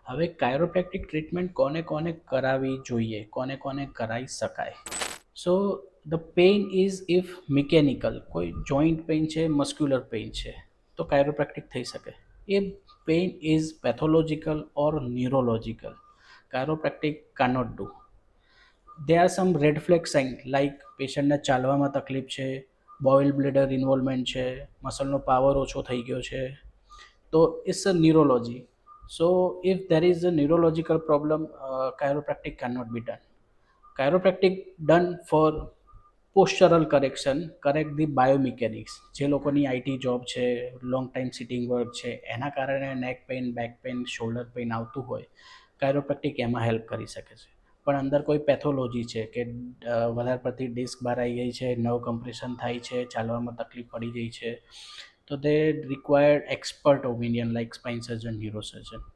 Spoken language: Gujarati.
હવે કાયરોપ્રેક્ટિક ટ્રીટમેન્ટ કોને કોને કરાવવી જોઈએ, કોને કોને કરાવી શકાય? So the pain is if mechanical, કોઈ જોઈન્ટ પેઇન છે, મસ્ક્યુલર પેઇન છે, તો કાયરોપ્રેક્ટિક થઈ શકે. એ pain is pathological or neurological, chiropractic cannot do. there are some red flag sign like પેશન્ટને ચાલવામાં તકલીફ છે, બોઇલ બ્લેડર ઇન્વોલ્વમેન્ટ છે, મસલનો પાવર ઓછો થઈ ગયો છે, તો it's a neurology. So if there is a neurological problem, chiropractic cannot be done. Chiropractic done for postural correction, correct the biomechanics. જે લોકોની આઈટી જોબ છે, લોંગ ટાઈમ સિટિંગ વર્ક છે, એના કારણે neck pain, back pain, shoulder pain આવતું હોય, કાયરોપ્રેક્ટિક એમાં હેલ્પ કરી શકે છે. પણ અંદર કોઈ પેથોલોજી છે કે વધારે પડતી ડિસ્ક બહાર આવી ગઈ છે, નર્વ કમ્પ્રેશન થાય છે, ચાલવામાં તકલીફ પડી ગઈ છે, તો they required expert opinion like spine surgeon, neuro surgeon.